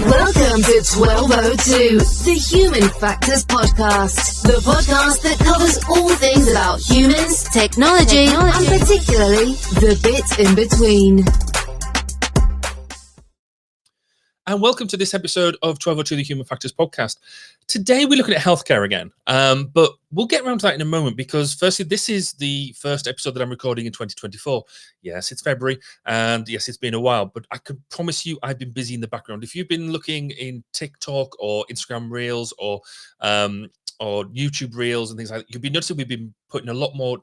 Welcome to 1202, the Human Factors Podcast. The podcast that covers all things about humans, technology, and particularly the bit in between. And welcome to this episode of 1202, the Human Factors Podcast. Today we're looking at healthcare again, but we'll get around to that in a moment because firstly, this is the first episode that I'm recording in 2024. Yes, it's February, and yes, it's been a while, but I can promise you I've been busy in the background. If you've been looking in TikTok or Instagram Reels or YouTube Reels and things like that, you'll be noticing we've been putting a lot more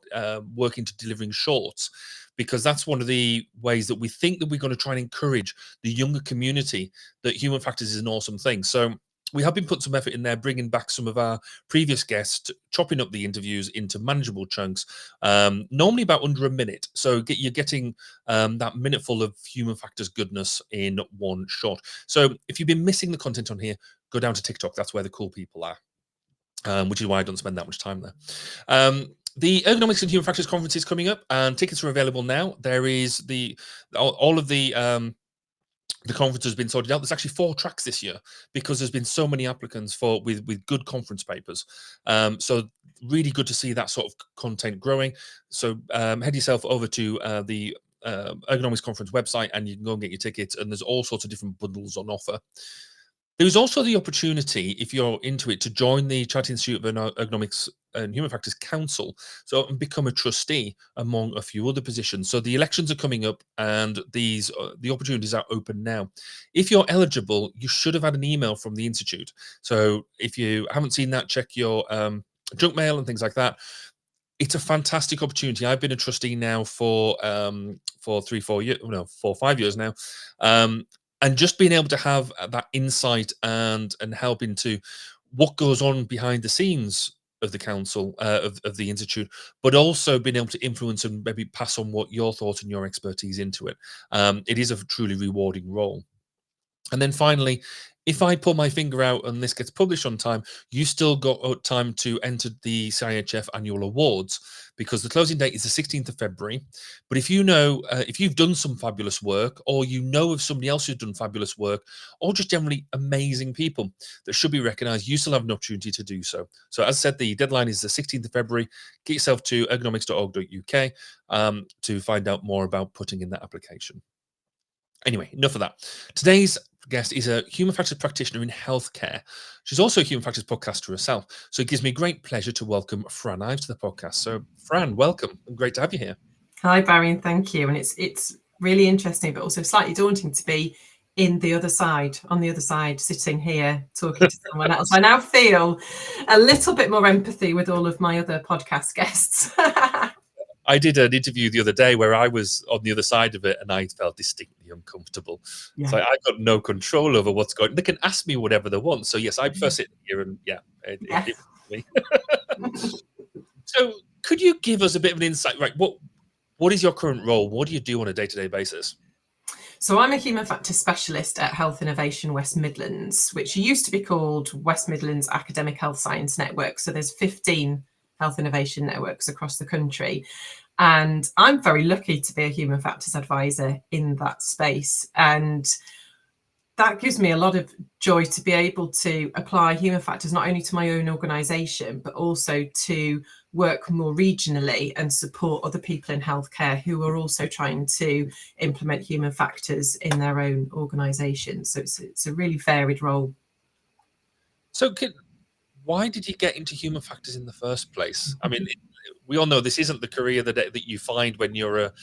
work into delivering shorts, because that's one of the ways that we think that we're going to try and encourage the younger community that human factors is an awesome thing. So we have been putting some effort in there, bringing back some of our previous guests, chopping up the interviews into manageable chunks, normally about under a minute. So you're getting that minute full of human factors goodness in one shot. So if you've been missing the content on here, go down to TikTok. That's where the cool people are, which is why I don't spend that much time there. The Ergonomics and Human Factors Conference is coming up, and tickets are available now. There is all of the conference has been sorted out. There's actually 4 tracks this year because there's been so many applicants with good conference papers. So really good to see that sort of content growing. So head yourself over to the Ergonomics Conference website, and you can go and get your tickets. And there's all sorts of different bundles on offer. There's also the opportunity, if you're into it, to join the Chartered Institute of Ergonomics and Human Factors Council, and become a trustee among a few other positions. So the elections are coming up, and the opportunities are open now. If you're eligible, you should have had an email from the Institute. So if you haven't seen that, check your junk mail and things like that. It's a fantastic opportunity. I've been a trustee now for 4 or 5 years now. And just being able to have that insight and help into what goes on behind the scenes of the council, of the institute, but also being able to influence and maybe pass on what your thoughts and your expertise into it. It is a truly rewarding role. And then finally, if I pull my finger out and this gets published on time, you still got time to enter the CIHF annual awards, because the closing date is the 16th of February. But if you know, if you've done some fabulous work, or you know of somebody else who's done fabulous work, or just generally amazing people that should be recognized, you still have an opportunity to do so. So as I said, the deadline is the 16th of February. Get yourself to ergonomics.org.uk to find out more about putting in that application. Anyway, enough of that. Today's guest is a human factors practitioner in healthcare. She's also a human factors podcaster herself. So it gives me great pleasure to welcome Fran Ives to the podcast. So Fran, welcome. Great to have you here. Hi, Barry, and thank you. And it's really interesting, but also slightly daunting to be on the other side, sitting here talking to someone else. I now feel a little bit more empathy with all of my other podcast guests. I did an interview the other day where I was on the other side of it, and I felt distinctly uncomfortable. Yeah. So I got no control over what's going on. They can ask me whatever they want. So yes, I prefer sitting here, and it me. So could you give us a bit of an insight? Right, what is your current role? What do you do on a day-to-day basis? So I'm a human factors specialist at Health Innovation West Midlands, which used to be called West Midlands Academic Health Science Network. So there's 15 health innovation networks across the country. And I'm very lucky to be a human factors advisor in that space. And that gives me a lot of joy to be able to apply human factors not only to my own organisation, but also to work more regionally and support other people in healthcare who are also trying to implement human factors in their own organisation. So it's a really varied role. So why did you get into human factors in the first place? I mean, we all know this isn't the career that you find when you're at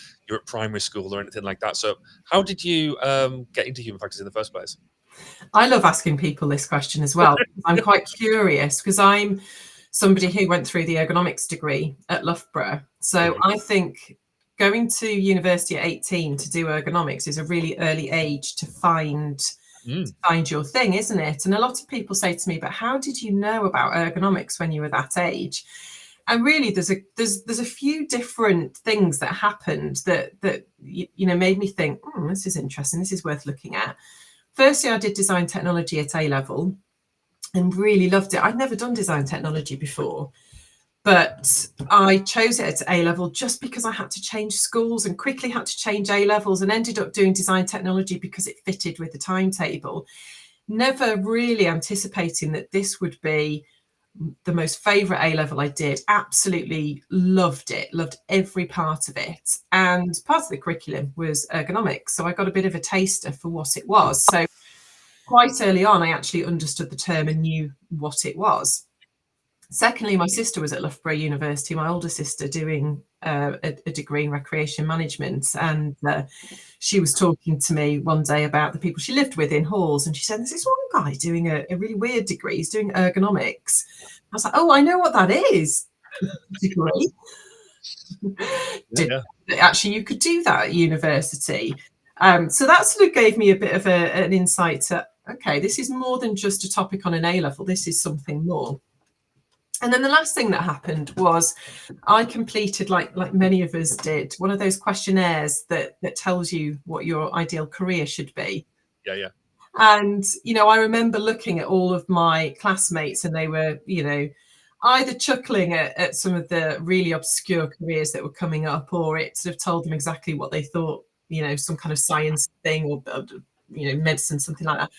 primary school or anything like that. So how did you get into human factors in the first place? I love asking people this question as well. I'm quite curious because I'm somebody who went through the ergonomics degree at Loughborough. So I think going to university at 18 to do ergonomics is a really early age to find your thing, isn't it? And a lot of people say to me, but how did you know about ergonomics when you were that age? And really, there's a few different things that happened that made me think, this is interesting. This is worth looking at. Firstly, I did design technology at A level and really loved it. I'd never done design technology before, but I chose it at A level just because I had to change schools and quickly had to change A levels, and ended up doing design technology because it fitted with the timetable. never really anticipating that this would be the most favourite A-level I did. Absolutely loved it, loved every part of it. And part of the curriculum was ergonomics. So I got a bit of a taster for what it was. So quite early on, I actually understood the term and knew what it was. Secondly, my sister was at Loughborough University, my older sister, doing a degree in recreation management. And she was talking to me one day about the people she lived with in halls. And she said, there's this one guy doing a really weird degree. He's doing ergonomics. I was like, oh, I know what that is. Degree. Actually, you could do that at university. So that sort of gave me a bit of an insight to, okay, this is more than just a topic on an A-level. This is something more. And then the last thing that happened was I completed, like many of us did, one of those questionnaires that tells you what your ideal career should be. Yeah. And, I remember looking at all of my classmates, and they were, either chuckling at some of the really obscure careers that were coming up, or it sort of told them exactly what they thought, some kind of science thing, or, medicine, something like that.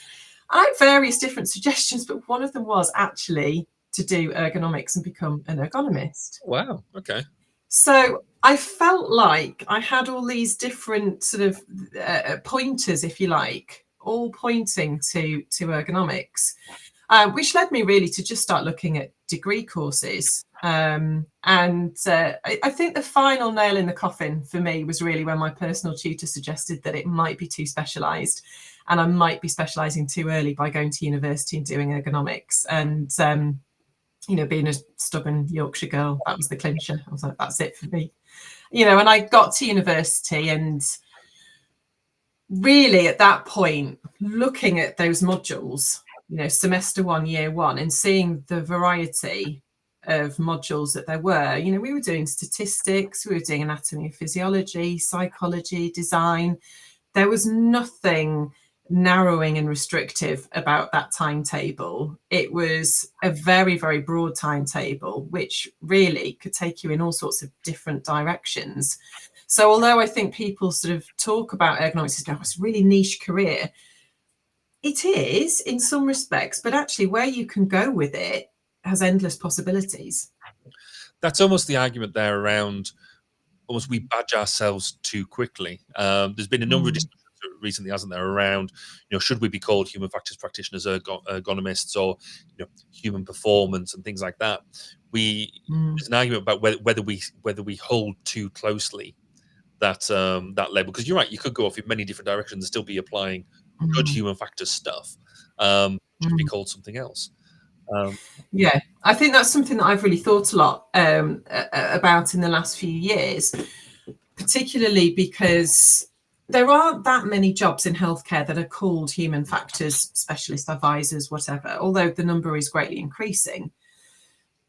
I had various different suggestions, but one of them was actually to do ergonomics and become an ergonomist. Wow. Okay. So I felt like I had all these different sort of pointers, if you like, all pointing to ergonomics, which led me really to just start looking at degree courses. I think the final nail in the coffin for me was really when my personal tutor suggested that it might be too specialised, and I might be specialising too early by going to university and doing ergonomics. And being a stubborn Yorkshire girl, that was the clincher. I was like, that's it for me. And I got to university, and really at that point, looking at those modules, semester 1, year 1, and seeing the variety of modules that there were, we were doing statistics, we were doing anatomy and physiology, psychology, design. There was nothing narrowing and restrictive about that timetable. It was a very, very broad timetable, which really could take you in all sorts of different directions. So although I think people sort of talk about ergonomics as it's a really niche career, it is in some respects, but actually where you can go with it has endless possibilities. That's almost the argument there around almost we badge ourselves too quickly. There's been a number of discussions recently, hasn't there, around should we be called human factors practitioners, ergonomists, or human performance and things like that. There's an argument about whether we hold too closely that label, because you're right, you could go off in many different directions and still be applying good human factors stuff, just be called something else. Yeah, I think that's something that I've really thought a lot about in the last few years, particularly because there aren't that many jobs in healthcare that are called human factors specialist advisors, whatever, although the number is greatly increasing.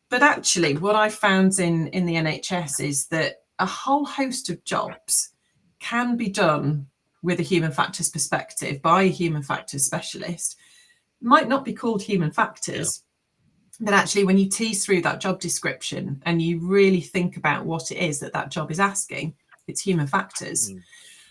But actually, what I found in the NHS is that a whole host of jobs can be done with a human factors perspective by a human factors specialist. Might not be called human factors, but actually when you tease through that job description and you really think about what it is that job is asking, it's human factors.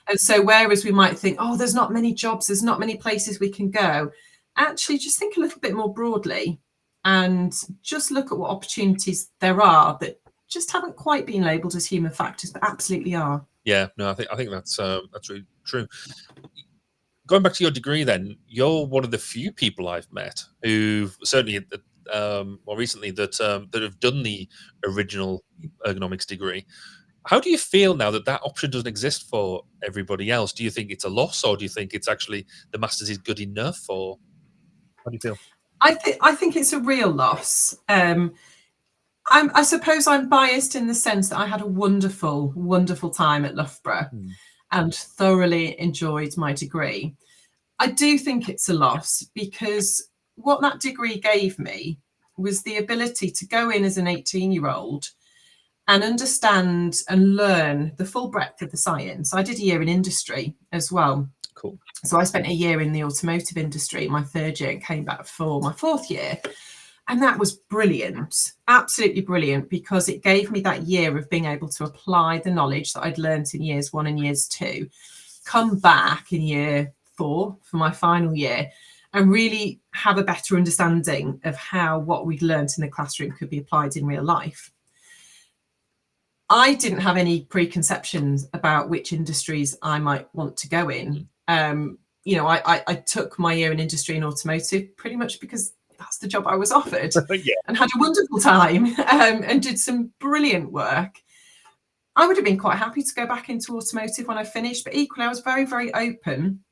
And so whereas we might think, oh, there's not many jobs, there's not many places we can go, actually just think a little bit more broadly and just look at what opportunities there are that just haven't quite been labelled as human factors, but absolutely are. Yeah, no, I think that's really true. Going back to your degree, then, you're one of the few people I've met who've certainly more recently that have done the original ergonomics degree. How do you feel now that option doesn't exist for everybody else? Do you think it's a loss, or do you think it's actually the masters is good enough, or how do you feel? I think it's a real loss. I suppose I'm biased in the sense that I had a wonderful, wonderful time at Loughborough and thoroughly enjoyed my degree. I do think it's a loss because what that degree gave me was the ability to go in as an 18-year-old and understand and learn the full breadth of the science. I did a year in industry as well. Cool. So I spent a year in the automotive industry, my 3rd year, and came back for my 4th year. And that was brilliant, absolutely brilliant, because it gave me that year of being able to apply the knowledge that I'd learnt in years 1 and years 2, come back in year 4 for my final year, and really have a better understanding of how what we'd learned in the classroom could be applied in real life. I didn't have any preconceptions about which industries I might want to go in. You know, I took my year in industry and automotive pretty much because that's the job I was offered, Yeah. and had a wonderful time, and did some brilliant work. I would have been quite happy to go back into automotive when I finished, but equally I was very, very open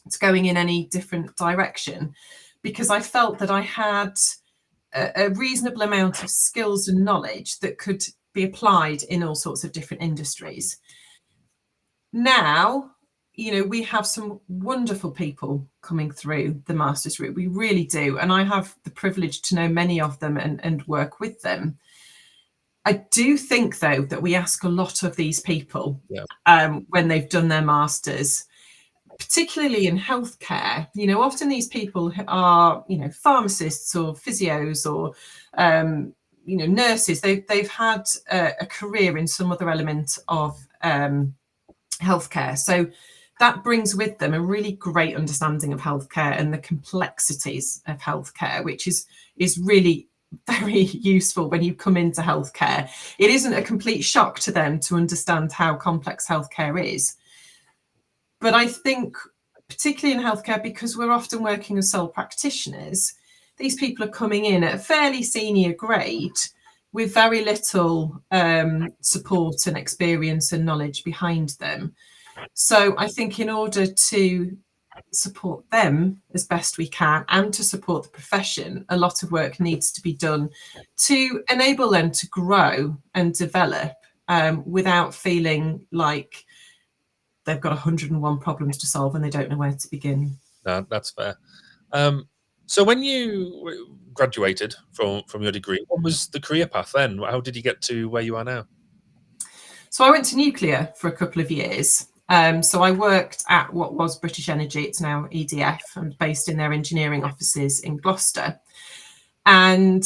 to going in any different direction, because I felt that I had a reasonable amount of skills and knowledge that could be applied in all sorts of different industries. Now, you know, we have some wonderful people coming through the master's route. We really do. And I have the privilege to know many of them and work with them. I do think, though, that we ask a lot of these people when they've done their masters, particularly in healthcare. You know, often these people are, you know, pharmacists or physios or, you know, nurses. They've had a career in some other element of healthcare. So that brings with them a really great understanding of healthcare and the complexities of healthcare, which is really very useful when you come into healthcare. It isn't a complete shock to them to understand how complex healthcare is. But I think, particularly in healthcare, because we're often working as sole practitioners, these people are coming in at a fairly senior grade with very little support and experience and knowledge behind them. So I think in order to support them as best we can and to support the profession, a lot of work needs to be done to enable them to grow and develop without feeling like they've got 101 problems to solve and they don't know where to begin. No, that's fair. So when you graduated from your degree, what was the career path then? How did you get to where you are now? So I went to nuclear for a couple of years. So I worked at what was British Energy, it's now EDF. I'm based in their engineering offices in Gloucester. And,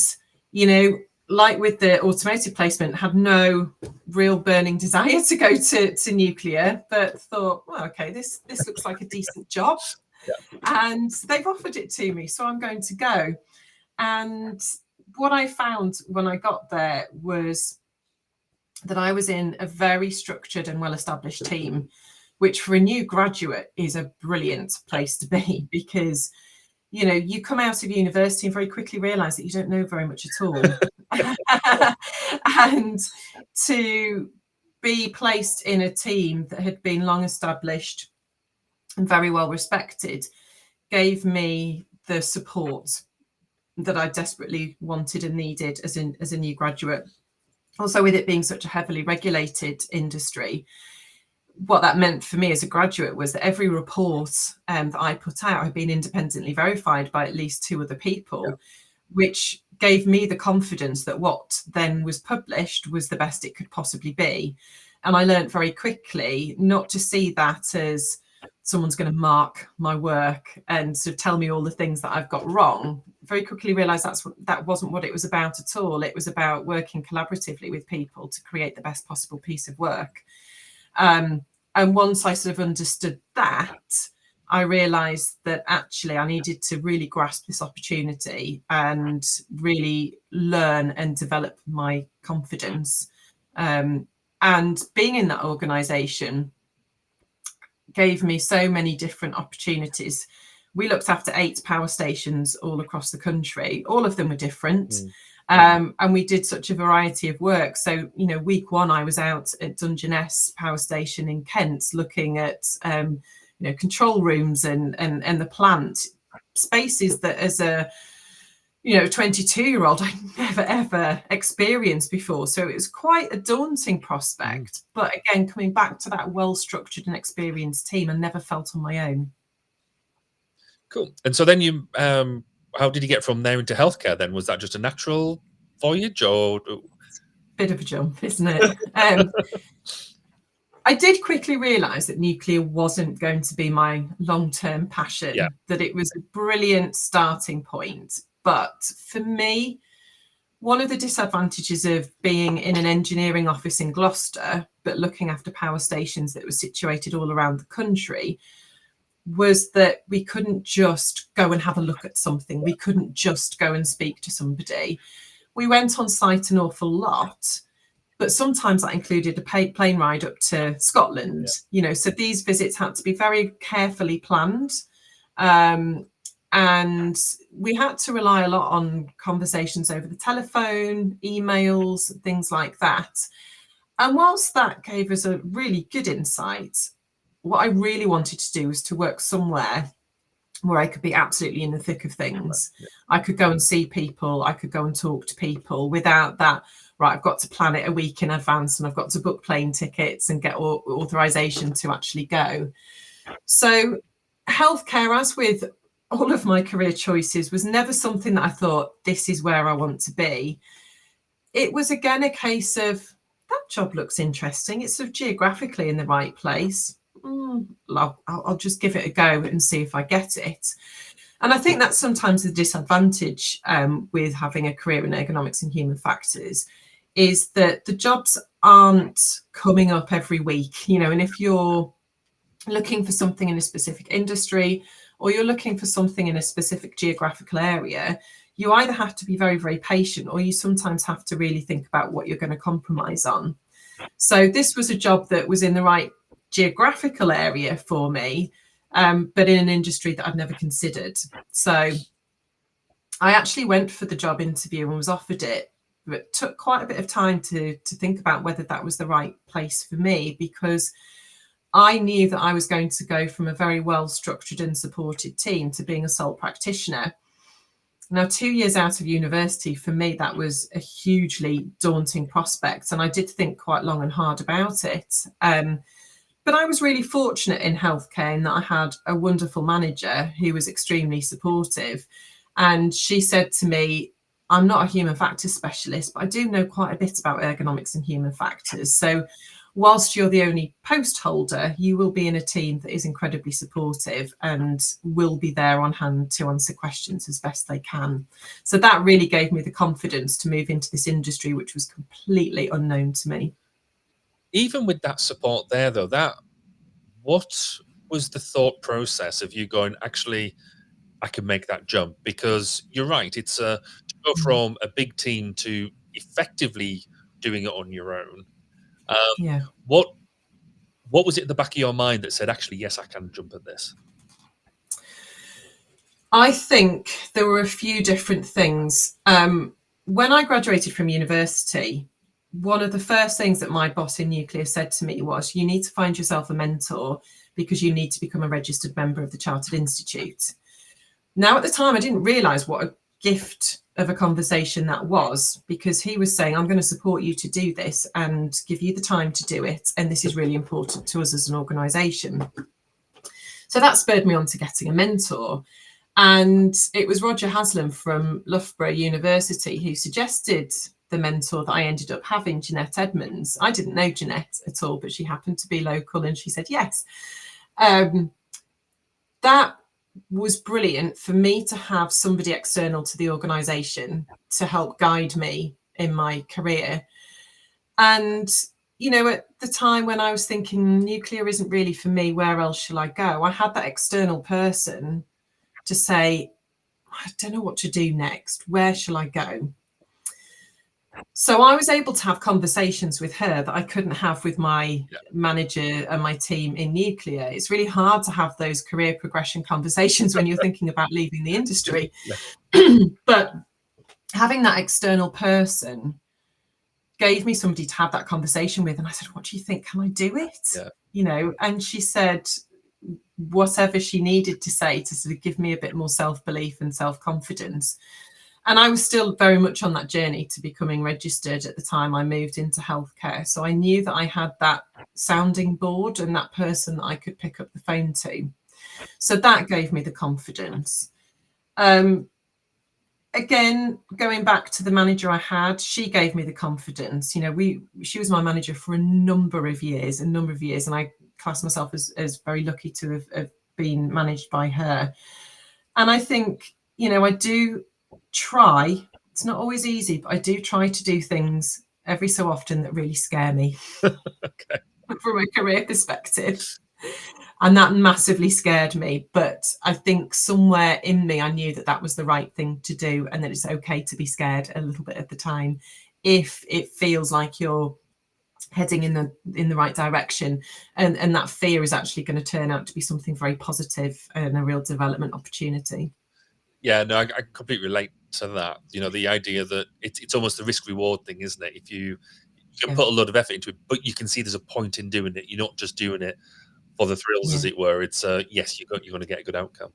you know, like with the automotive placement, had no real burning desire to go to nuclear, but thought, well, okay, this looks like a decent job. And they've offered it to me, so I'm going to go. And what I found when I got there was that I was in a very structured and well-established team, which for a new graduate is a brilliant place to be, because, you know, you come out of university and very quickly realize that you don't know very much at all. And to be placed in a team that had been long established and very well respected gave me the support that I desperately wanted and needed as a new graduate. Also, with it being such a heavily regulated industry, what that meant for me as a graduate was that every report that I put out had been independently verified by at least 2 other people, which gave me the confidence that what then was published was the best it could possibly be. And I learned very quickly not to see that as someone's going to mark my work and sort of tell me all the things that I've got wrong. Very quickly realized that wasn't what it was about at all. It was about working collaboratively with people to create the best possible piece of work. And once I sort of understood that, I realized that actually I needed to really grasp this opportunity and really learn and develop my confidence. And being in that organization gave me so many different opportunities. We looked after 8 power stations all across the country. All of them were different. And we did such a variety of work. So, you know, week 1, I was out at Dungeness Power Station in Kent looking at, you know, control rooms and the plant, spaces that as a, you know, 22-year-old, I never, ever experienced before. So it was quite a daunting prospect. But again, coming back to that well-structured and experienced team, I never felt on my own. Cool. And so then you, how did you get from there into healthcare then? Was that just a natural voyage or? Bit of a jump, isn't it? I did quickly realise that nuclear wasn't going to be my long-term passion, that it was a brilliant starting point. But for me, one of the disadvantages of being in an engineering office in Gloucester, but looking after power stations that were situated all around the country, was that we couldn't just go and have a look at something. We couldn't just go and speak to somebody. We went on site an awful lot, but sometimes that included a plane ride up to Scotland, so these visits had to be very carefully planned. And we had to rely a lot on conversations over the telephone, emails, things like that. And whilst that gave us a really good insight, what I really wanted to do was to work somewhere where I could be absolutely in the thick of things. I could go and see people, I could go and talk to people without that, right, I've got to plan it a week in advance and I've got to book plane tickets and get authorization to actually go. So healthcare, as with all of my career choices, was never something that I thought, this is where I want to be. It was again a case of, that job looks interesting, it's sort of geographically in the right place. I'll just give it a go and see if I get it. And I think that's sometimes the disadvantage with having a career in ergonomics and human factors, is that the jobs aren't coming up every week, and if you're looking for something in a specific industry or you're looking for something in a specific geographical area, you either have to be very, very patient, or you sometimes have to really think about what you're going to compromise on. So this was a job that was in the right geographical area for me, but in an industry that I'd never considered. So I actually went for the job interview and was offered it, but it took quite a bit of time to think about whether that was the right place for me, because I knew that I was going to go from a very well structured and supported team to being a sole practitioner. Now, 2 years out of university, for me, that was a hugely daunting prospect, and I did think quite long and hard about it. But I was really fortunate in healthcare in that I had a wonderful manager who was extremely supportive. And she said to me, I'm not a human factors specialist, but I do know quite a bit about ergonomics and human factors. So whilst you're the only post holder, you will be in a team that is incredibly supportive and will be there on hand to answer questions as best they can. So that really gave me the confidence to move into this industry, which was completely unknown to me. Even with that support there, though, what was the thought process of you going, actually, I can make that jump? Because you're right, it's to go from a big team to effectively doing it on your own. Yeah. What was it at the back of your mind that said, actually, yes, I can jump at this? I think there were a few different things. When I graduated from university, one of the first things that my boss in nuclear said to me was, you need to find yourself a mentor because you need to become a registered member of the Chartered Institute. Now, at the time, I didn't realise what a gift of a conversation that was, because he was saying, I'm going to support you to do this and give you the time to do it. And this is really important to us as an organisation. So that spurred me on to getting a mentor. And it was Roger Haslam from Loughborough University who suggested the mentor that I ended up having, Jeanette Edmonds. I didn't know Jeanette at all, but she happened to be local and she said yes. That was brilliant for me to have somebody external to the organisation to help guide me in my career. And, at the time when I was thinking nuclear isn't really for me, where else shall I go? I had that external person to say, I don't know what to do next. Where shall I go? So I was able to have conversations with her that I couldn't have with my manager and my team in nuclear. It's really hard to have those career progression conversations when you're thinking about leaving the industry. But having that external person gave me somebody to have that conversation with. And I said, what do you think? Can I do it? And she said whatever she needed to say to sort of give me a bit more self-belief and self-confidence. And I was still very much on that journey to becoming registered at the time I moved into healthcare. So I knew that I had that sounding board and that person that I could pick up the phone to. So that gave me the confidence. Again, going back to the manager I had, she gave me the confidence. She was my manager for a number of years, and I class myself as very lucky to have been managed by her. And I think, I do try, it's not always easy, but I do try to do things every so often that really scare me. Okay. From a career perspective. And that massively scared me. But I think somewhere in me, I knew that that was the right thing to do, and that it's okay to be scared a little bit at the time if it feels like you're heading in the right direction, and that fear is actually going to turn out to be something very positive and a real development opportunity. Yeah, no, I completely relate to that. You know, the idea that it's almost a risk reward thing, isn't it? If you can put a lot of effort into it, but you can see there's a point in doing it. You're not just doing it for the thrills, as it were. It's yes, you're going to get a good outcome.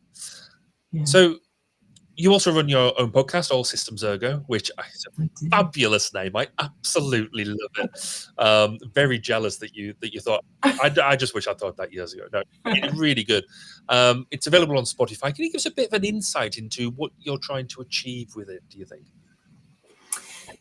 So you also run your own podcast, All Systems Ergo, which is a fabulous name. I absolutely love it. Very jealous that you thought. I just wish I thought that years ago. No, it's really good. It's available on Spotify. Can you give us a bit of an insight into what you're trying to achieve with it, do you think?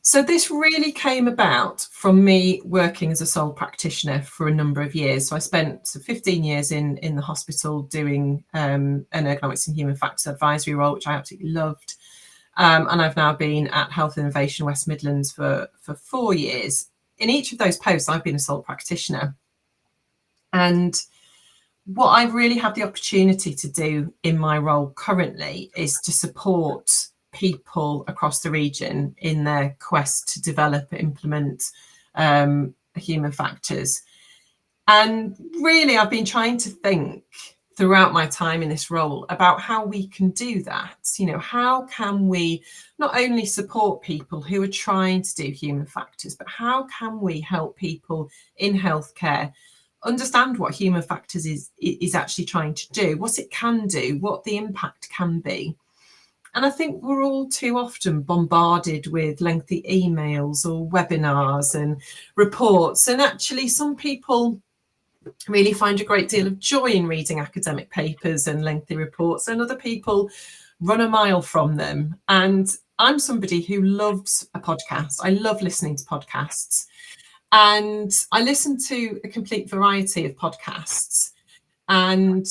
So this really came about from me working as a sole practitioner for a number of years. So I spent 15 years in the hospital doing an ergonomics and human factors advisory role, which I absolutely loved. And I've now been at Health Innovation West Midlands for 4 years. In each of those posts, I've been a sole practitioner. And what I really have the opportunity to do in my role currently is to support people across the region in their quest to develop and implement human factors. And really, I've been trying to think throughout my time in this role about how we can do that. You know, how can we not only support people who are trying to do human factors, but how can we help people in healthcare understand what human factors is actually trying to do, what it can do, what the impact can be. And I think we're all too often bombarded with lengthy emails or webinars and reports. And actually, some people really find a great deal of joy in reading academic papers and lengthy reports, and other people run a mile from them. And I'm somebody who loves a podcast. I love listening to podcasts. And I listen to a complete variety of podcasts. And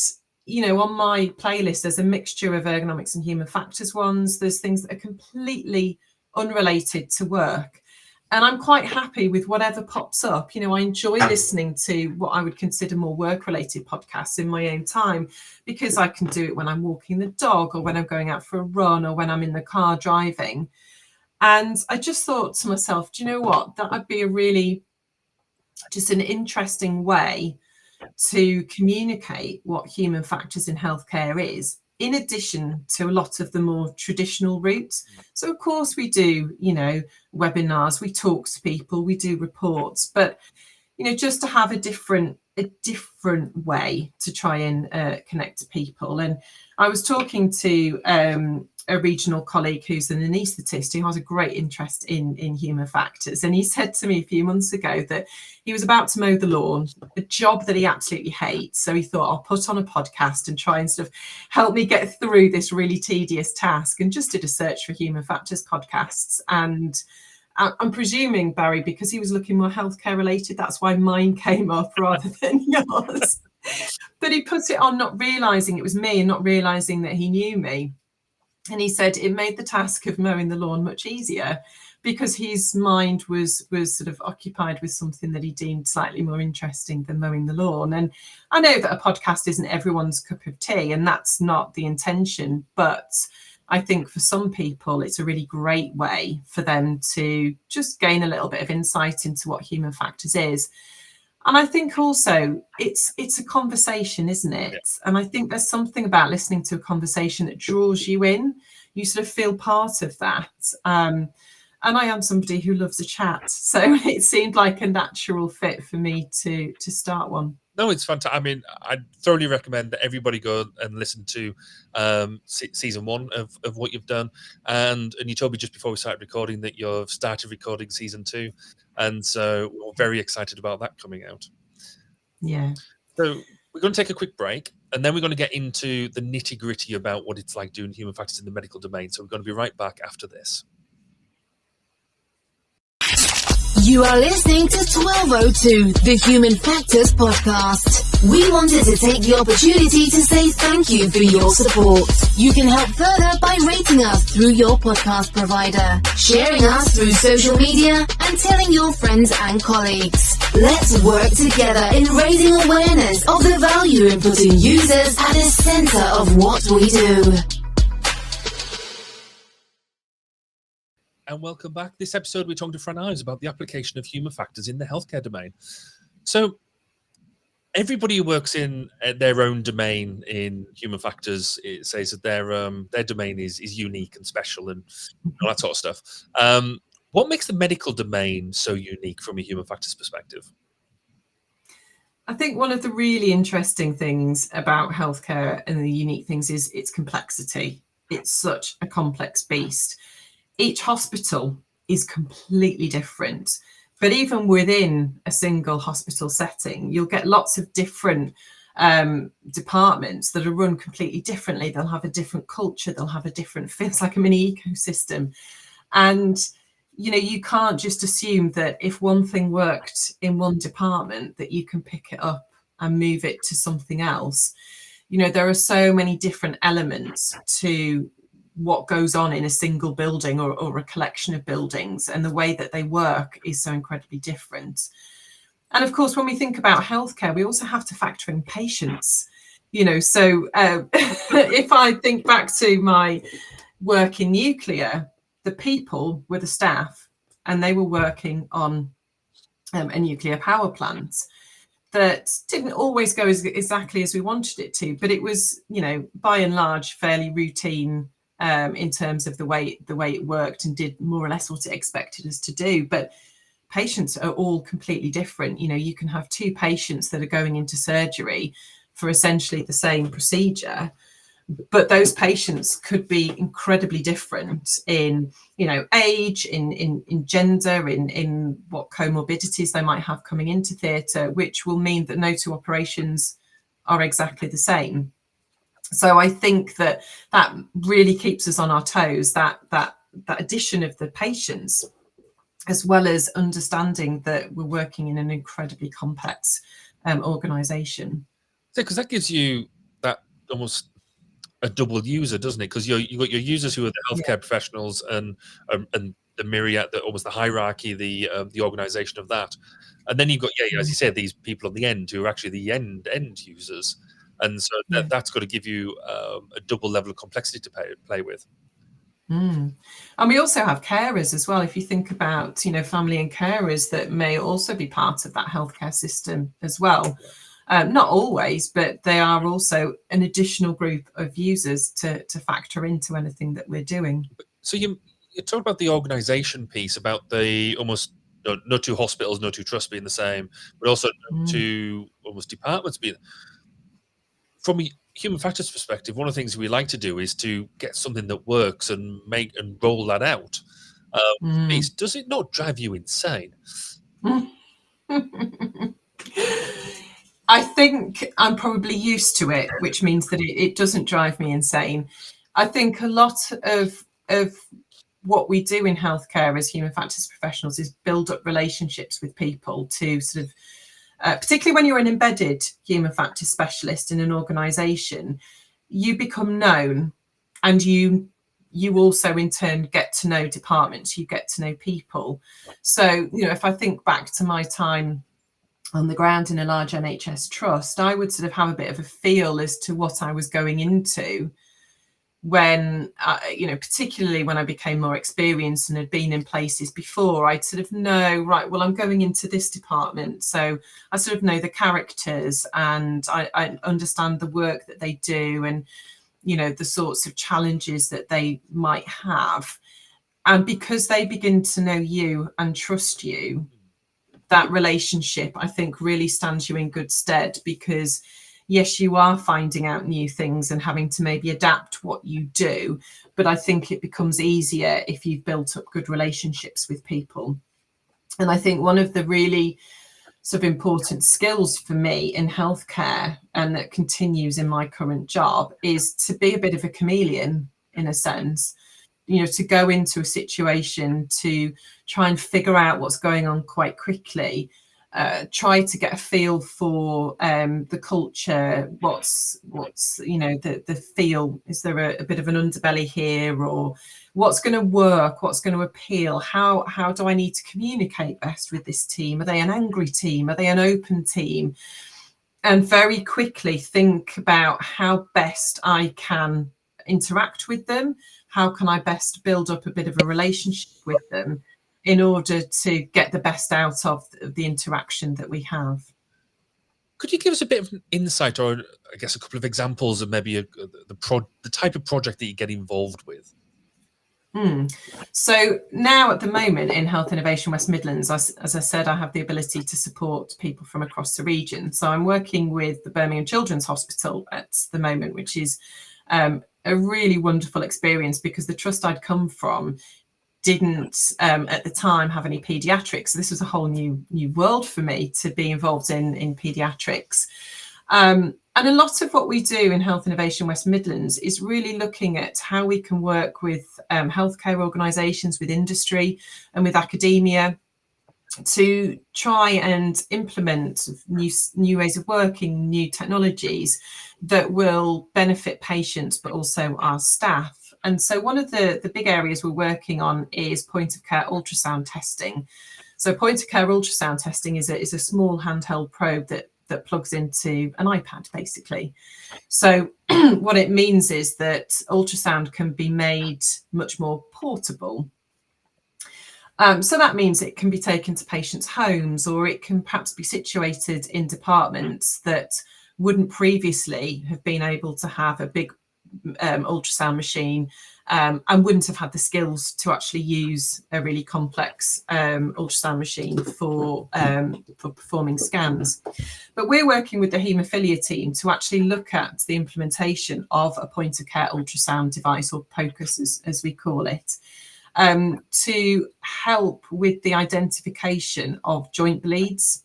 you know, on my playlist, there's a mixture of ergonomics and human factors ones. There's things that are completely unrelated to work. And I'm quite happy with whatever pops up. You know, I enjoy listening to what I would consider more work-related podcasts in my own time, because I can do it when I'm walking the dog, or when I'm going out for a run, or when I'm in the car driving. And I just thought to myself, do you know what? That would be a really just an interesting way to communicate what human factors in healthcare is, in addition to a lot of the more traditional routes. So of course we do, you know, webinars, we talk to people, we do reports, but you know, just to have a different way to try and connect to people. And I was talking to a regional colleague who's an anaesthetist who has a great interest in human factors. And he said to me a few months ago that he was about to mow the lawn, a job that he absolutely hates. So he thought, I'll put on a podcast and try and sort of help me get through this really tedious task, and just did a search for human factors podcasts. And I'm presuming, Barry, because he was looking more healthcare related, that's why mine came up rather than yours. But he put it on not realising it was me and not realising that he knew me. And he said it made the task of mowing the lawn much easier, because his mind was sort of occupied with something that he deemed slightly more interesting than mowing the lawn. And I know that a podcast isn't everyone's cup of tea, and that's not the intention, but I think for some people, it's a really great way for them to just gain a little bit of insight into what human factors is. And I think also it's a conversation, isn't it? Yeah. And I think there's something about listening to a conversation that draws you in. You sort of feel part of that. And I am somebody who loves a chat, so it seemed like a natural fit for me to start one. No, it's fantastic. I mean, I thoroughly recommend that everybody go and listen to season 1 of what you've done. And you told me just before we started recording that you've started recording season 2. And so we're very excited about that coming out. Yeah. So we're going to take a quick break, and then we're going to get into the nitty-gritty about what it's like doing human factors in the medical domain. So we're going to be right back after this. You are listening to 1202, the Human Factors Podcast. We wanted to take the opportunity to say thank you for your support. You can help further by rating us through your podcast provider, sharing us through social media, and telling your friends and colleagues. Let's work together in raising awareness of the value in putting users at the center of what we do. And welcome back. This episode, we're talking to Fran Ives about the application of human factors in the healthcare domain. So everybody who works in their own domain in human factors, it says that their domain is unique and special and all that sort of stuff. What makes the medical domain so unique from a human factors perspective? I think one of the really interesting things about healthcare and the unique things is its complexity. It's such a complex beast. Each hospital is completely different, but even within a single hospital setting, you'll get lots of different departments that are run completely differently. They'll have a different culture, they'll have a different, feels like a mini ecosystem. And you can't just assume that if one thing worked in one department that you can pick it up and move it to something else. There are so many different elements to what goes on in a single building or a collection of buildings, and the way that they work is so incredibly different. And of course, when we think about healthcare, we also have to factor in patients. So if I think back to my work in nuclear, the people were the staff, and they were working on a nuclear power plant that didn't always go exactly as we wanted it to, but it was, by and large, fairly routine in terms of the way it worked, and did more or less what it expected us to do. But patients are all completely different. You can have two patients that are going into surgery for essentially the same procedure, but those patients could be incredibly different in age, in gender, in what comorbidities they might have coming into theatre, which will mean that no two operations are exactly the same. So I think that really keeps us on our toes, that addition of the patients, as well as understanding that we're working in an incredibly complex organisation. So, because that gives you that almost a double user, doesn't it? Because you've got your users who are the healthcare professionals and the myriad, almost the hierarchy, the organisation of that, and then you've got as you said, these people on the end who are actually the end users. And so that's got to give you a double level of complexity to play with. And we also have carers as well. If you think about, family and carers that may also be part of that healthcare system as well. Not always, but they are also an additional group of users to factor into anything that we're doing. So you talk about the organisation piece, about the almost no two hospitals, no two trusts being the same, but also no two almost departments being. From a human factors perspective, one of the things we like to do is to get something that works and make and roll that out. Does it not drive you insane? I think I'm probably used to it, which means that it doesn't drive me insane. I think a lot of what we do in healthcare as human factors professionals is build up relationships with people to sort of, particularly when you're an embedded human factors specialist in an organisation, you become known, and you also in turn get to know departments, you get to know people. So, if I think back to my time on the ground in a large NHS trust, I would sort of have a bit of a feel as to what I was going into when, particularly when I became more experienced and had been in places before. I'd sort of know, right, well, I'm going into this department, so I sort of know the characters, and I understand the work that they do, and the sorts of challenges that they might have. And because they begin to know you and trust you, that relationship, I think, really stands you in good stead, because yes, you are finding out new things and having to maybe adapt what you do, but I think it becomes easier if you've built up good relationships with people. And I think one of the really sort of important skills for me in healthcare, and that continues in my current job, is to be a bit of a chameleon in a sense. To go into a situation, to try and figure out what's going on quite quickly, try to get a feel for the culture, what's the feel, is there a bit of an underbelly here, or what's going to work, what's going to appeal, how do I need to communicate best with this team? Are they an angry team? Are they an open team? And very quickly think about how best I can interact with them, how can I best build up a bit of a relationship with them in order to get the best out of the interaction that we have. Could you give us a bit of an insight, or I guess a couple of examples of maybe the type of project that you get involved with? So now at the moment in Health Innovation West Midlands, as I said, I have the ability to support people from across the region. So I'm working with the Birmingham Children's Hospital at the moment, which is a really wonderful experience, because the trust I'd come from didn't at the time have any paediatrics. So this was a whole new world for me to be involved in paediatrics. And a lot of what we do in Health Innovation West Midlands is really looking at how we can work with healthcare organisations, with industry and with academia to try and implement new ways of working, new technologies that will benefit patients, but also our staff. And so one of the big areas we're working on is point of care ultrasound testing. So point of care ultrasound testing is a small handheld probe that plugs into an iPad, basically. So what it means is that ultrasound can be made much more portable. So that means it can be taken to patients' homes, or it can perhaps be situated in departments that wouldn't previously have been able to have a big ultrasound machine, and wouldn't have had the skills to actually use a really complex ultrasound machine for performing scans. But we're working with the haemophilia team to actually look at the implementation of a point of care ultrasound device, or POCUS as we call it, to help with the identification of joint bleeds.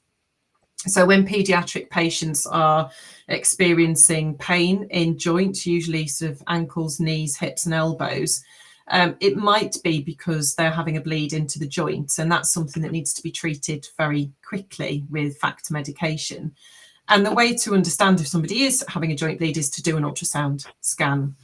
So when paediatric patients are experiencing pain in joints, usually sort of ankles, knees, hips and elbows, it might be because they're having a bleed into the joint, and that's something that needs to be treated very quickly with factor medication. And the way to understand if somebody is having a joint bleed is to do an ultrasound scan.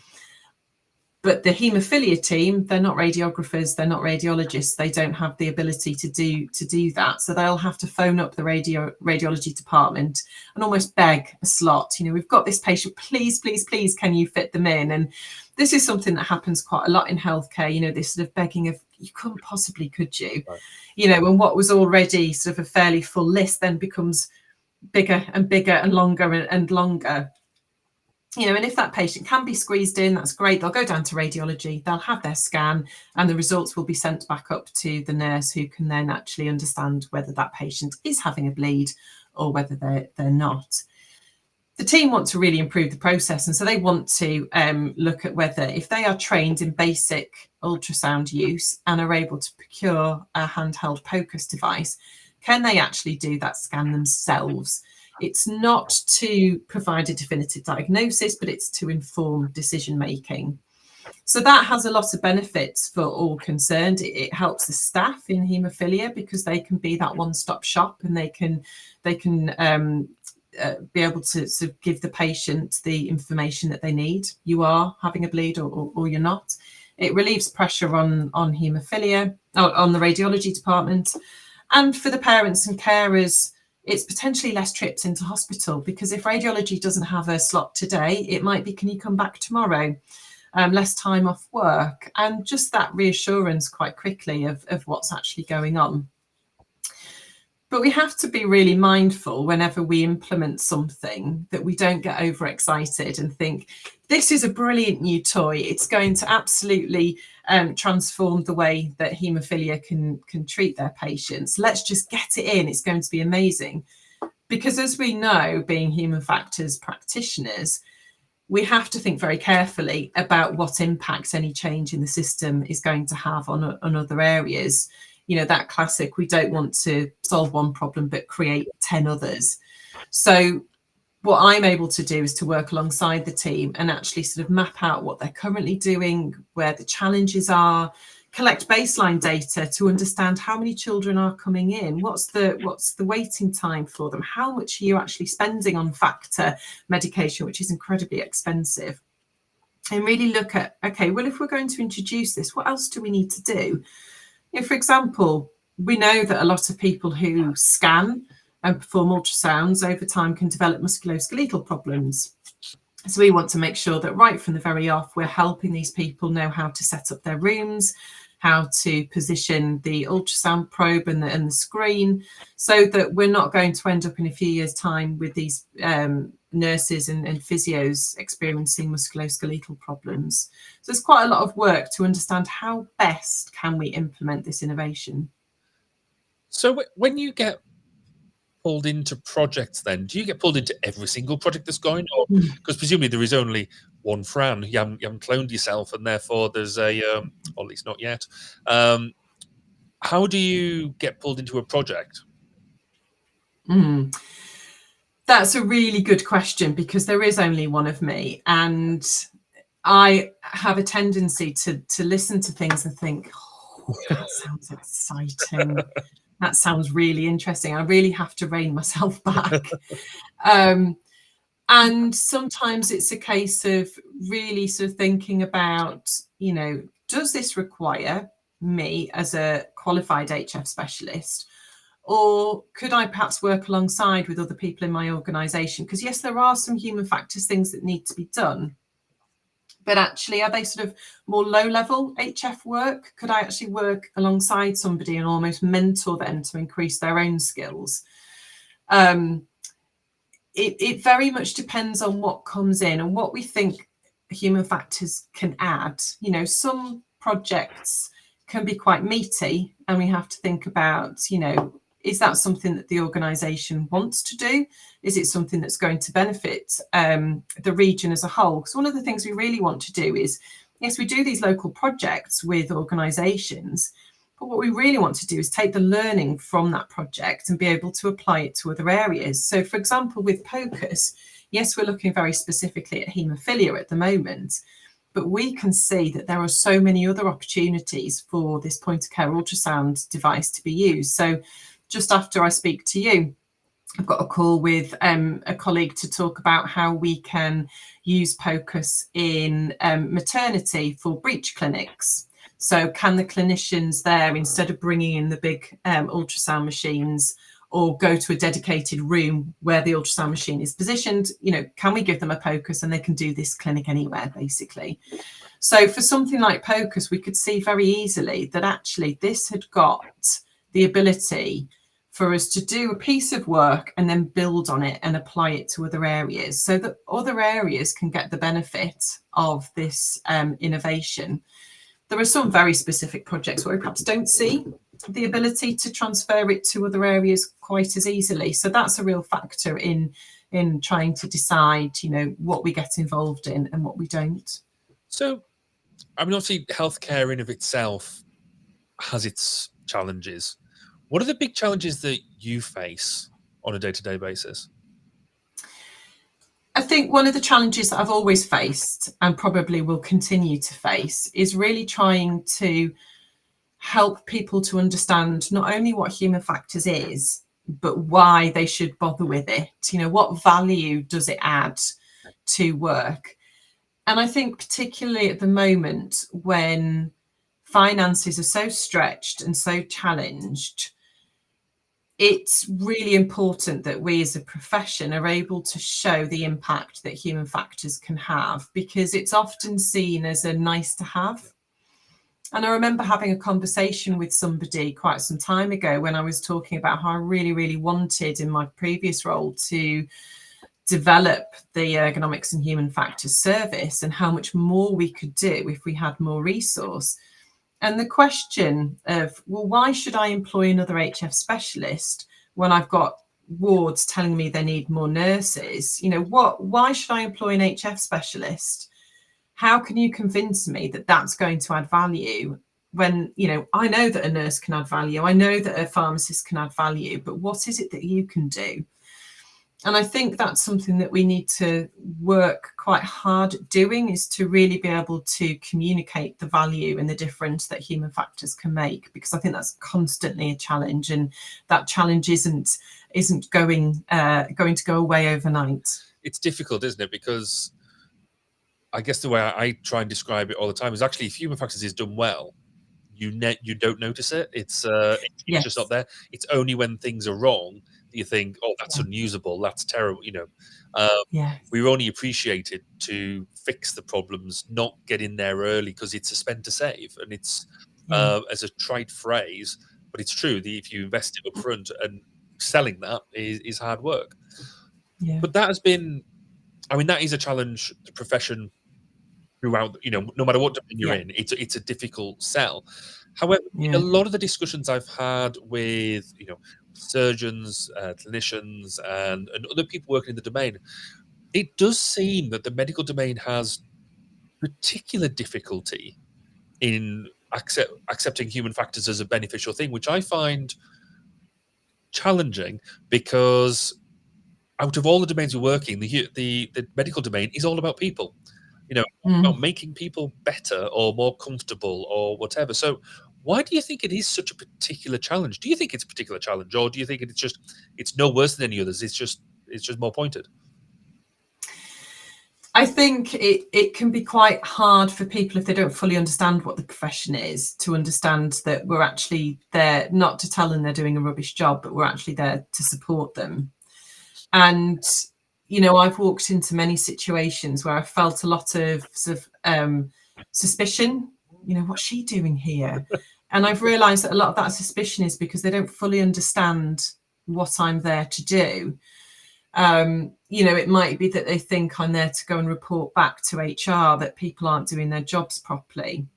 But the haemophilia team, they're not radiographers, they're not radiologists, they don't have the ability to do that. So they'll have to phone up the radiology department and almost beg a slot. You know, we've got this patient, please, please, please, can you fit them in? And this is something that happens quite a lot in healthcare, you know, this sort of begging of, you couldn't possibly, could you? Right. You know, and what was already sort of a fairly full list then becomes bigger and bigger and longer and longer. You know, and if that patient can be squeezed in, that's great. They'll go down to radiology, they'll have their scan, and the results will be sent back up to the nurse, who can then actually understand whether that patient is having a bleed or whether they're not. The team want to really improve the process, and so they want to look at whether, if they are trained in basic ultrasound use and are able to procure a handheld POCUS device, can they actually do that scan themselves? It's not to provide a definitive diagnosis, but it's to inform decision making. So that has a lot of benefits for all concerned. It helps the staff in haemophilia, because they can be that one-stop shop, and they can be able to sort of give the patient the information that they need. You are having a bleed or you're not. It relieves pressure on haemophilia, on the radiology department, and for the parents and carers, it's potentially less trips into hospital, because if radiology doesn't have a slot today, it might be, can you come back tomorrow? Less time off work, and just that reassurance quite quickly of what's actually going on. But we have to be really mindful whenever we implement something that we don't get overexcited and think, this is a brilliant new toy, it's going to absolutely transform the way that haemophilia can treat their patients. Let's just get it in, it's going to be amazing. Because as we know, being human factors practitioners, we have to think very carefully about what impacts any change in the system is going to have on other areas. You know, that classic, we don't want to solve one problem but create 10 others. So what I'm able to do is to work alongside the team and actually sort of map out what they're currently doing, where the challenges are, collect baseline data to understand how many children are coming in, what's the waiting time for them, how much are you actually spending on factor medication, which is incredibly expensive, and really look at, okay, well, if we're going to introduce this, what else do we need to do? For example, we know that a lot of people who scan and perform ultrasounds over time can develop musculoskeletal problems. So we want to make sure that right from the very off, we're helping these people know how to set up their rooms, how to position the ultrasound probe and the screen, so that we're not going to end up in a few years' time with these nurses and physios experiencing musculoskeletal problems. So there's quite a lot of work to understand how best can we implement this innovation. So when you get pulled into projects, then do you get pulled into every single project that's going on? Because presumably there is only one Fran. You haven't cloned yourself, and therefore there's a or at least not yet. How do you get pulled into a project? That's a really good question, because there is only one of me, and I have a tendency to listen to things and think, oh, that sounds exciting. That sounds really interesting. I really have to rein myself back. And sometimes it's a case of really sort of thinking about, does this require me as a qualified HF specialist? Or could I perhaps work alongside with other people in my organisation? Because yes, there are some human factors things that need to be done. But actually, are they sort of more low-level HF work? Could I actually work alongside somebody and almost mentor them to increase their own skills? It very much depends on what comes in and what we think human factors can add. Some projects can be quite meaty, and we have to think about, is that something that the organisation wants to do? Is it something that's going to benefit the region as a whole? Because one of the things we really want to do is, yes, we do these local projects with organisations, but what we really want to do is take the learning from that project and be able to apply it to other areas. So, for example, with POCUS, yes, we're looking very specifically at haemophilia at the moment, but we can see that there are so many other opportunities for this point-of-care ultrasound device to be used. So just after I speak to you, I've got a call with a colleague to talk about how we can use POCUS in maternity for breech clinics. So can the clinicians there, instead of bringing in the big ultrasound machines, or go to a dedicated room where the ultrasound machine is positioned, can we give them a POCUS and they can do this clinic anywhere, basically? So for something like POCUS, we could see very easily that actually this had got the ability for us to do a piece of work and then build on it and apply it to other areas, so that other areas can get the benefit of this innovation. There are some very specific projects where we perhaps don't see the ability to transfer it to other areas quite as easily. So that's a real factor in trying to decide, what we get involved in and what we don't. So, obviously, healthcare in of itself has its challenges. What are the big challenges that you face on a day-to-day basis? I think one of the challenges that I've always faced and probably will continue to face is really trying to help people to understand not only what human factors is, but why they should bother with it. What value does it add to work? And I think particularly at the moment when finances are so stretched and so challenged, it's really important that we as a profession are able to show the impact that human factors can have, because it's often seen as a nice to have. And I remember having a conversation with somebody quite some time ago when I was talking about how I really, really wanted in my previous role to develop the ergonomics and human factors service and how much more we could do if we had more resource. And the question of, well, why should I employ another HF specialist when I've got wards telling me they need more nurses? Why should I employ an HF specialist? How can you convince me that that's going to add value when, I know that a nurse can add value. I know that a pharmacist can add value, but what is it that you can do? And I think that's something that we need to work quite hard at doing, is to really be able to communicate the value and the difference that human factors can make, because I think that's constantly a challenge, and that challenge isn't going to go away overnight. It's difficult, isn't it? Because I guess the way I try and describe it all the time is, actually, if human factors is done well, you don't notice it. It's Yes. just not there. It's only when things are wrong that you think, oh, that's Yeah. unusable, that's terrible. Yes. We only appreciate it to fix the problems, not get in there early, because it's a spend to save, and it's Yeah. as a trite phrase, but it's true. If you invest it up front, and selling that is hard work. Yeah. But that has been, I mean, that is a challenge the profession throughout, no matter what domain you're Yeah. in, it's a difficult sell. However, in Yeah. a lot of the discussions I've had with, surgeons, clinicians, and other people working in the domain, it does seem that the medical domain has particular difficulty in accepting human factors as a beneficial thing, which I find challenging, because out of all the domains we're working, the medical domain is all about people. About making people better or more comfortable or whatever. So why do you think it is such a particular challenge? Do you think it's a particular challenge, or do you think it's no worse than any others? It's just more pointed. I think it can be quite hard for people, if they don't fully understand what the profession is, to understand that we're actually there not to tell them they're doing a rubbish job, but we're actually there to support them. And I've walked into many situations where I felt a lot of sort of suspicion. What's she doing here? And I've realised that a lot of that suspicion is because they don't fully understand what I'm there to do. It might be that they think I'm there to go and report back to HR that people aren't doing their jobs properly.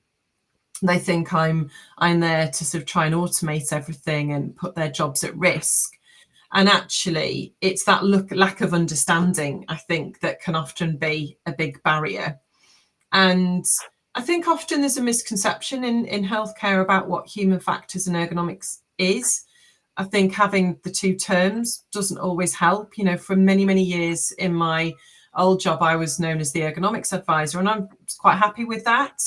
They think I'm there to sort of try and automate everything and put their jobs at risk. And actually, it's that lack of understanding, I think, that can often be a big barrier. And I think often there's a misconception in healthcare about what human factors and ergonomics is. I think having the two terms doesn't always help. For many, many years in my old job, I was known as the ergonomics advisor, and I'm quite happy with that,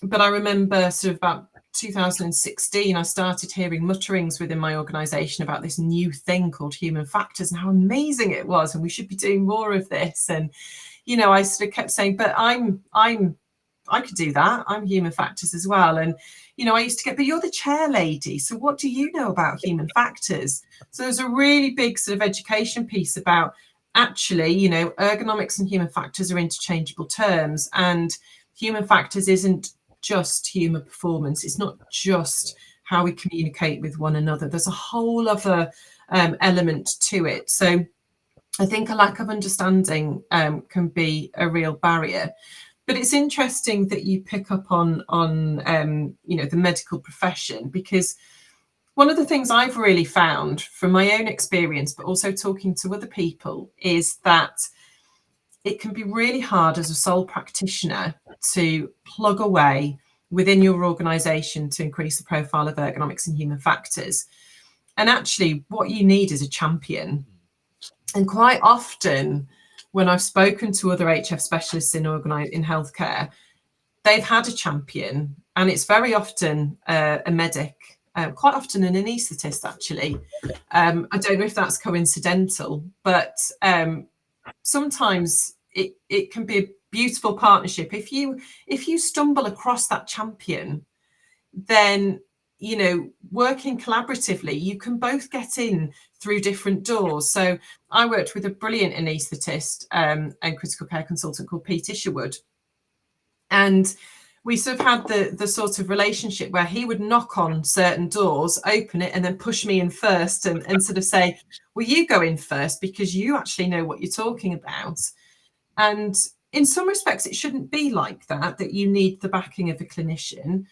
But I remember sort of about 2016, I started hearing mutterings within my organisation about this new thing called human factors and how amazing it was, and we should be doing more of this. And I sort of kept saying, but I could do that. I'm human factors as well. And I used to get, but you're the chair lady, so what do you know about human factors? So there's a really big sort of education piece about, actually, ergonomics and human factors are interchangeable terms, and human factors isn't just human performance. It's not just how we communicate with one another. There's a whole other element to it. So I think a lack of understanding can be a real barrier. But it's interesting that you pick up on the medical profession, because one of the things I've really found from my own experience, but also talking to other people, is that it can be really hard as a sole practitioner to plug away within your organisation to increase the profile of ergonomics and human factors. And actually, what you need is a champion. And quite often, when I've spoken to other HF specialists in healthcare, they've had a champion, and it's very often a medic, quite often an anaesthetist, actually. I don't know if that's coincidental, but sometimes it can be a beautiful partnership. If you stumble across that champion, then working collaboratively, you can both get in through different doors. So I worked with a brilliant anaesthetist and critical care consultant called Pete Isherwood, and we sort of had the sort of relationship where he would knock on certain doors, open it, and then push me in first, and sort of say, well, you go in first because you actually know what you're talking about. And in some respects, it shouldn't be like that you need the backing of a clinician.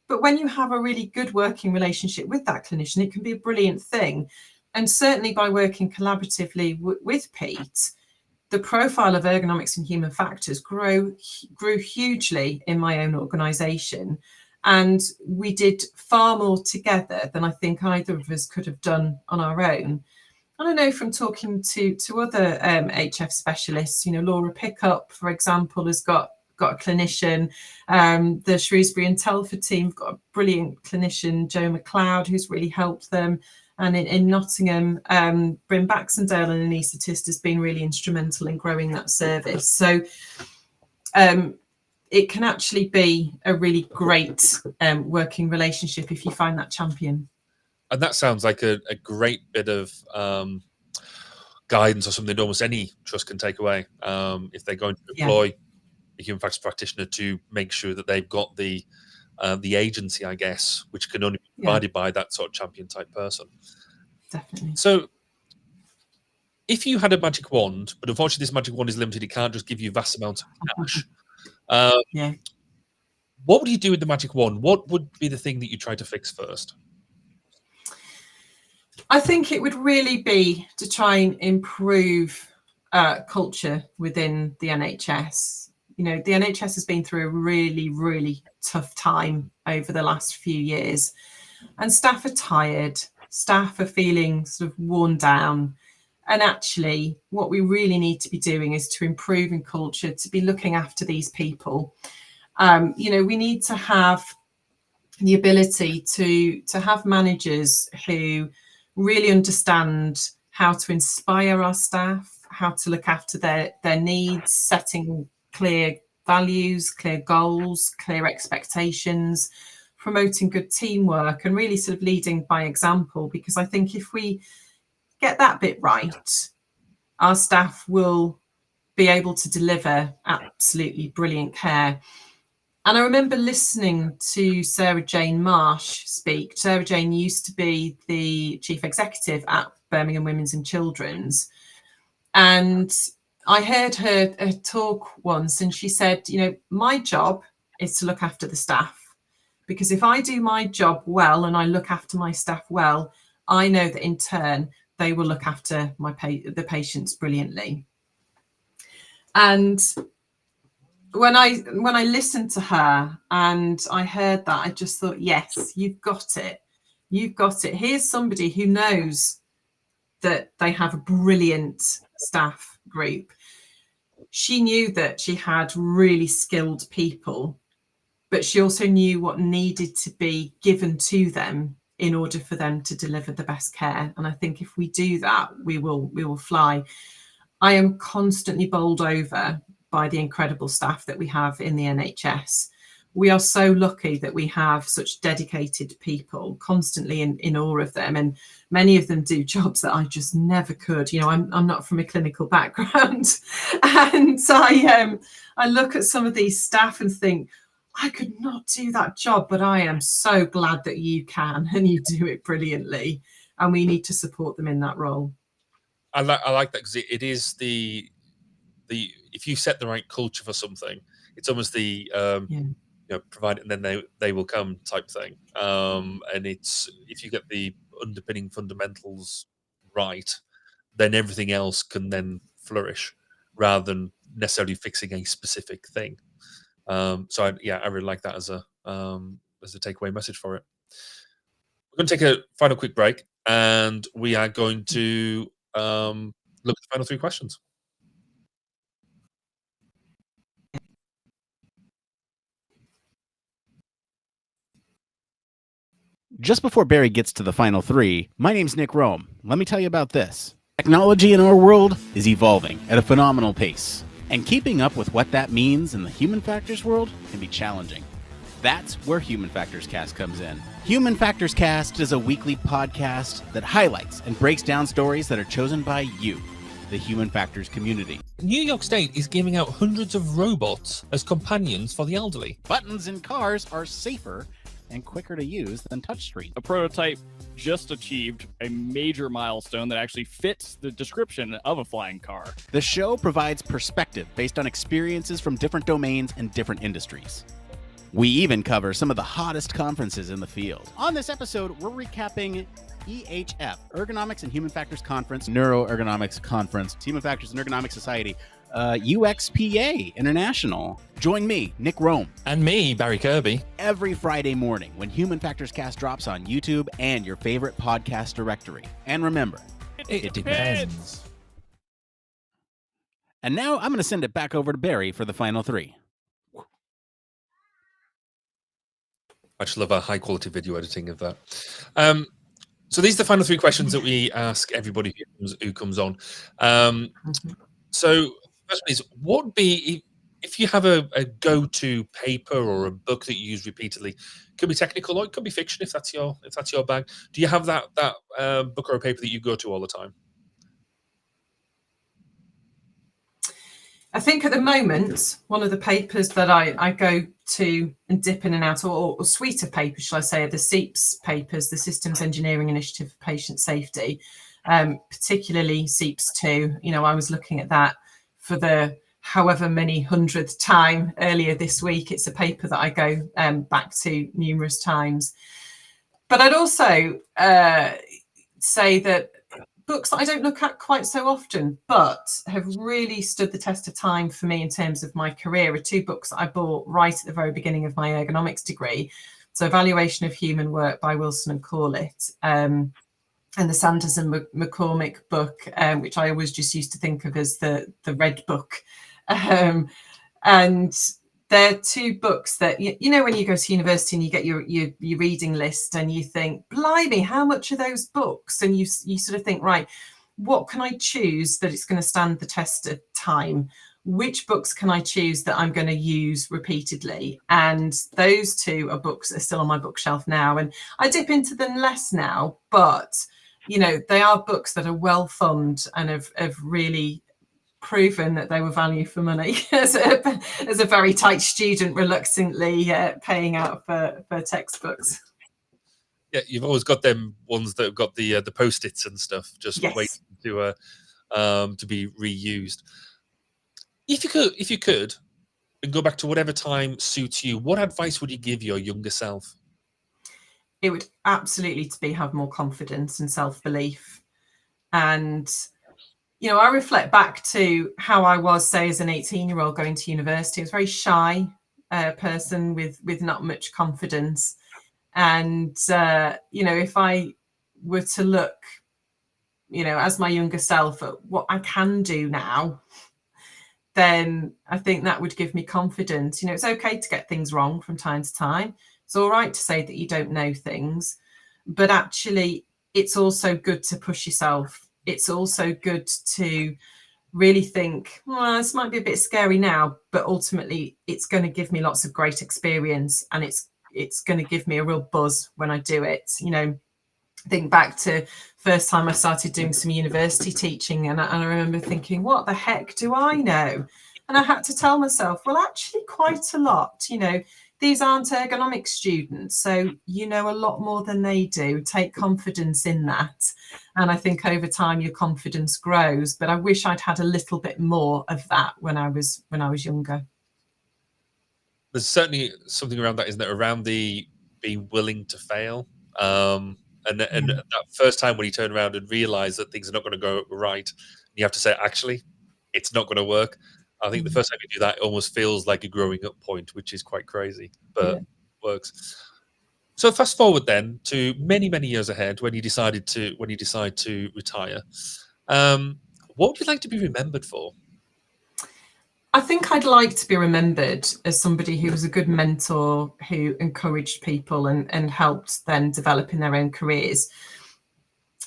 But when you have a really good working relationship with that clinician, it can be a brilliant thing. And certainly by working collaboratively with Pete, the profile of ergonomics and human factors grew hugely in my own organisation. And we did far more together than I think either of us could have done on our own. And I know from talking to other HF specialists, Laura Pickup, for example, has got a clinician. The Shrewsbury and Telford team have got a brilliant clinician, Joe McLeod, who's really helped them. And in Nottingham, Bryn Baxendale, an anaesthetist, has been really instrumental in growing that service. So it can actually be a really great working relationship if you find that champion. And that sounds like a great bit of guidance or something that almost any trust can take away if they're going to deploy a human factors practitioner to make sure that they've got the agency, I guess, which can only be provided by that sort of champion type person. Definitely. So if you had a magic wand, but unfortunately this magic wand is limited, it can't just give you vast amounts of cash. What would you do with the magic wand? What would be the thing that you try to fix first? I think it would really be to try and improve culture within the NHS. The NHS has been through a really, really tough time over the last few years, and staff are tired. Staff are feeling sort of worn down. And actually, what we really need to be doing is to improve in culture, to be looking after these people. We need to have the ability to have managers who really understand how to inspire our staff, how to look after their needs, setting clear values, clear goals, clear expectations, promoting good teamwork, and really sort of leading by example. Because I think if we get that bit right, our staff will be able to deliver absolutely brilliant care. And I remember listening to Sarah Jane Marsh speak. Sarah Jane used to be the chief executive at Birmingham Women's and Children's. And I heard her talk once, and she said, my job is to look after the staff. Because if I do my job well and I look after my staff well, I know that in turn, they will look after the patients brilliantly. And when I listened to her and I heard that, I just thought, yes, you've got it. You've got it. Here's somebody who knows that they have a brilliant staff group. She knew that she had really skilled people, but she also knew what needed to be given to them in order for them to deliver the best care. And I think if we do that, we will fly. I am constantly bowled over by the incredible staff that we have in the NHS. We are so lucky that we have such dedicated people, constantly in awe of them, and many of them do jobs that I just never could. I'm not from a clinical background, and I look at some of these staff and think, I could not do that job, but I am so glad that you can, and you do it brilliantly, and we need to support them in that role. I like that, because it is the if you set the right culture for something, it's almost the provide it and then they will come type thing. And it's, if you get the underpinning fundamentals right, then everything else can then flourish rather than necessarily fixing a specific thing. So I really like that as a takeaway message for it. We're going to take a final quick break, and we are going to look at the final 3 questions. Just before Barry gets to the final 3, my name's Nick Rome. Let me tell you about this. Technology in our world is evolving at a phenomenal pace, and keeping up with what that means in the human factors world can be challenging. That's where Human Factors Cast comes in. Human Factors Cast is a weekly podcast that highlights and breaks down stories that are chosen by you, the Human Factors community. New York State is giving out hundreds of robots as companions for the elderly. Buttons in cars are safer and quicker to use than touchscreen. A prototype just achieved a major milestone that actually fits the description of a flying car. The show provides perspective based on experiences from different domains and different industries. We even cover some of the hottest conferences in the field. On this episode, we're recapping EHF, Ergonomics and Human Factors Conference, Neuroergonomics Conference, Human Factors and Ergonomics Society, UXPA International. Join me, Nick Rome. And me, Barry Kirby. Every Friday morning when Human Factors Cast drops on YouTube and your favorite podcast directory. And remember, It depends. And now I'm going to send it back over to Barry for the final three. I just love our high quality video editing of that. So these are the final three questions that we ask everybody who comes on. So first one is, what would be, if you have a go-to paper or a book that you use repeatedly? It could be technical or it could be fiction if that's your bag. Do you have that book or a paper that you go to all the time? I think at the moment, one of the papers that I go to and dip in and out, or suite of papers, shall I say, are the SEEPS papers, the Systems Engineering Initiative for Patient Safety, particularly SEEPS 2. You know, I was looking at that for the however many hundredth time earlier this week. It's a paper that I go back to numerous times. But I'd also say that books that I don't look at quite so often, but have really stood the test of time for me in terms of my career, are two books that I bought right at the very beginning of my ergonomics degree. So Evaluation of Human Work by Wilson and Corlett, and the Sanders and McCormick book, which I always just used to think of as the red book. And they're two books that, you know, when you go to university and you get your reading list and you think, blimey, how much are those books? And you sort of think, right, what can I choose that it's going to stand the test of time? Which books can I choose that I'm going to use repeatedly? And those two are books that are still on my bookshelf now. And I dip into them less now, but, you know, they are books that are well thumbed and have really proven that they were value for money as a very tight student reluctantly paying out for textbooks. Yeah, you've always got them ones that have got the post-its and stuff just waiting to be reused. If you could and go back to whatever time suits you, what advice would you give your younger self? It would absolutely be have more confidence and self-belief. And you know, I reflect back to how I was, say, as an 18-year-old going to university. I was a very shy person with not much confidence. And, you know, if I were to look, you know, as my younger self at what I can do now, then I think that would give me confidence. You know, it's okay to get things wrong from time to time. It's all right to say that you don't know things, but actually it's also good to push yourself. It's also good to really think, well, this might be a bit scary now, but ultimately it's going to give me lots of great experience, and it's going to give me a real buzz when I do it. You know, think back to first time I started doing some university teaching, and I remember thinking, what the heck do I know? And I had to tell myself, well, actually quite a lot. You know, these aren't ergonomic students, so you know a lot more than they do. Take confidence in that. And I think over time your confidence grows. But I wish I'd had a little bit more of that when I was younger. There's certainly something around that, isn't there? Around the being willing to fail. And that first time when you turn around and realize that things are not going to go right, you have to say, actually, it's not going to work. I think the first time you do that, it almost feels like a growing up point, which is quite crazy, but works. So fast forward then to many, many years ahead when you decide to retire. What would you like to be remembered for? I think I'd like to be remembered as somebody who was a good mentor, who encouraged people and helped them develop in their own careers.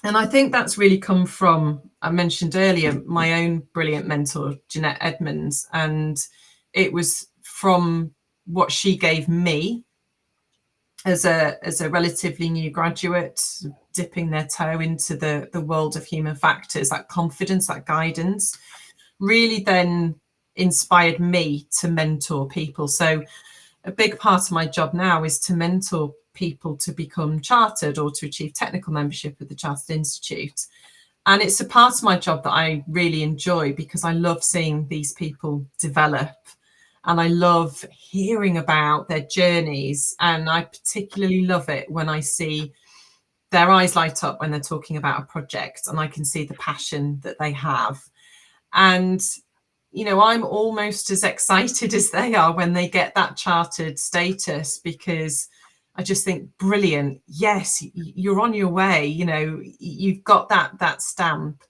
And I think that's really come from, I mentioned earlier, my own brilliant mentor, Jeanette Edmonds. And it was from what she gave me as a relatively new graduate, dipping their toe into the world of human factors, that confidence, that guidance, really then inspired me to mentor people. So a big part of my job now is to mentor people to become chartered or to achieve technical membership at the Chartered Institute. And it's a part of my job that I really enjoy because I love seeing these people develop, and I love hearing about their journeys. And I particularly love it when I see their eyes light up when they're talking about a project and I can see the passion that they have. And you know, I'm almost as excited as they are when they get that chartered status, because I just think, brilliant. Yes, you're on your way. You know, you've got that stamp.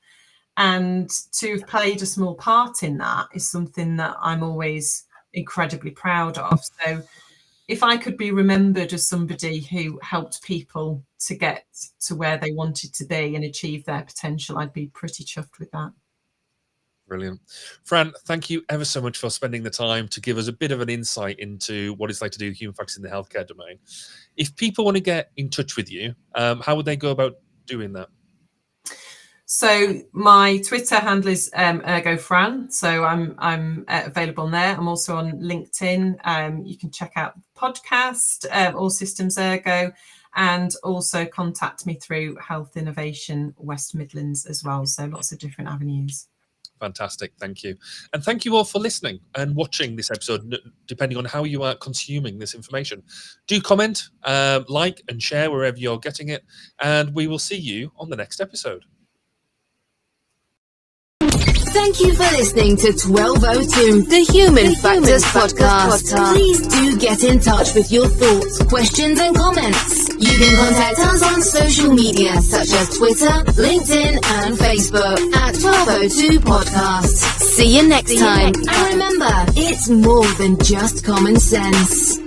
And to have played a small part in that is something that I'm always incredibly proud of. So if I could be remembered as somebody who helped people to get to where they wanted to be and achieve their potential, I'd be pretty chuffed with that. Brilliant. Fran, thank you ever so much for spending the time to give us a bit of an insight into what it's like to do human factors in the healthcare domain. If people want to get in touch with you, how would they go about doing that? So my Twitter handle is ErgoFran. So I'm available on there. I'm also on LinkedIn. You can check out the podcast, All Systems Ergo, and also contact me through Health Innovation West Midlands as well. So lots of different avenues. Fantastic. Thank you. And thank you all for listening and watching this episode, depending on how you are consuming this information. Do comment, like, and share wherever you're getting it. And we will see you on the next episode. Thank you for listening to 1202, the Human Factors Podcast. Please do get in touch with your thoughts, questions, and comments. You can contact us on social media such as Twitter, LinkedIn, and Facebook at 1202 Podcast. See you next time. And remember, it's more than just common sense.